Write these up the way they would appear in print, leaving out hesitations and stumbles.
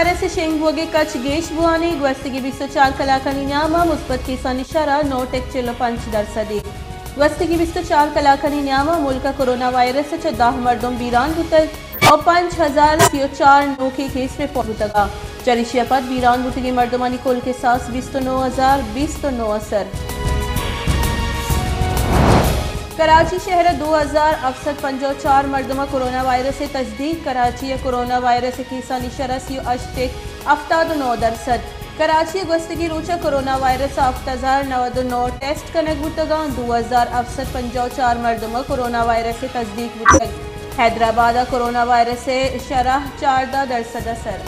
Virus شینگوگے کچھ گیش بوانی گوستگی 24 کلاکانی نیاما مثبت کیسان اشارہ 9.45%. گوستگی 24 کلاکانی نیاما ملک کرونا وائرس سے 10 مردم بیران بتگ اور 5034 نو کے کیس رپورٹ بتگا. چریشیا پد بیران بتگی مردمانی کل کے ساس 29,029 اثر. کراچی شہر 2,754 مردمہ کرونا وائرس سے تصدیق. کراچی کرونا وائرس کیسانی شرح 38.79%. کراچی گوستگی روچہ کرونا وائرس 7,099 ٹیسٹ کنک بتگا. 2,754 مردمہ کرونا وائرس سے تصدیق بتگ. حیدرآباد کرونا وائرس سے شرح 14% اثر.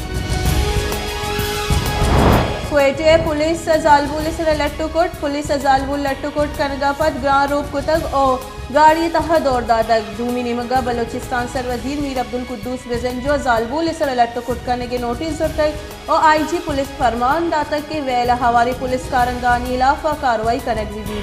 کوئٹے پولیس زالبول سر لٹو کوٹ پولیس زالبول لٹو کوٹ کنگا پت گران روپ کتگ اور گاڑی تہ دور دادگ. دومی نمگا بلوچستان سر وزیر میر عبدالقدوس بزنجو زالبول سر لٹو کوٹ کنگے نوٹس دتگ اور آئی جی پولیس فرمان داتگ کہ ویلا ہواری پولیس کارنگانی علاوہ کاروائی کنگ بھی.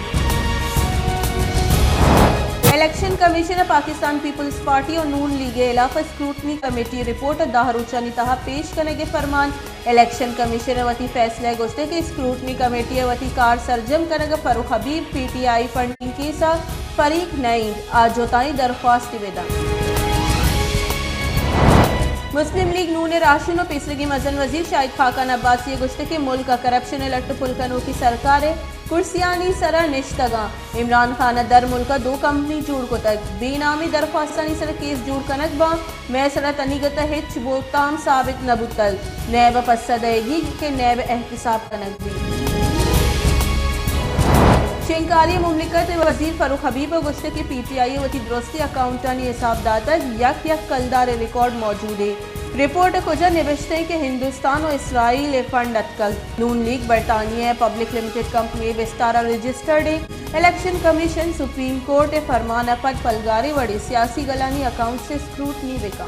Election commission Pakistan Peoples Party اور نون لیگ علاوہ اسکروٹنی کمیٹی رپورٹ داہروچانی تہا پیش کنگے فرمان. الیکشن کمیشن وتی فیصلہ گوشتے کہ اسکروٹنی کمیٹی وتی کار سرجم کنگ Farooq Habib P T I funding کیسا فریق نئی آجوتائی درخواست ویدا. مسلم لیگ نون راشن و پیسرگی مزن وزیر شاہد خاقان عباسی گوشتے کہ ملک کا کرپشن لٹ پلکنوں کی سرکار کرسیانی سرا نشتگاں. عمران خان در ملک 2 کمپنی جوڑ کو تک بے نامی درخواستانی سر کیس جوڑ کنک با میں سرا تنیگت ہچ بوتام ثابت نبوتل نیب پسدائگی کے نیب احتساب کنک بھی. شنکاری مملکت وزیر فاروق حبیب گوشتے کی پی ٹی آئی وتی درستی اکاؤنٹانی حساب داتک یک کلدار ریکارڈ موجود ہے. رپورٹ کجا نوشتے ہیں کہ ہندوستان و اسرائیل فنڈ اتکل. نون لیگ برطانیہ پبلک لمیٹڈ کمپنی بستارہ رجسٹرڈ ہے. الیکشن کمیشن سپریم کورٹ فرمان پد پلگاری وڑی سیاسی گلانی اکاؤنٹ سے اسکروٹنی بکا.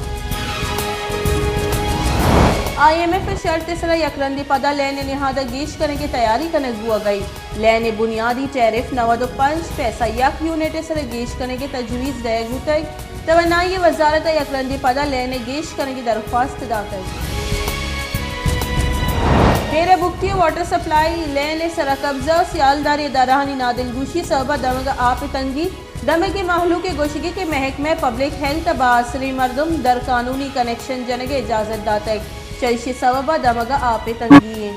آئی ایم ایف شرط سرا یکرندی پدا لین نہادہ گیش کرنے کی تیاری کنک بوا گئی. لین بنیادی ٹیرف 95 پیسہ یک یونٹ سر گیش کرنے کی تجویز دے گوتگ. توانائی وزارت یکرندی پدا لین گیش کرنے کی درخواست داخل. ڈیرہ بگٹی واٹر سپلائی لین سرا قبضہ سیالداری ادارہانی نادل گوشی سبب دمگ آپ تنگی. دمگ محلوق گوشگی کے محکمہ پبلک ہیلتھ باصری مردم در قانونی کنیکشن جنگ اجازت داتگ. چریشی سبب دمگ آپ تنگی.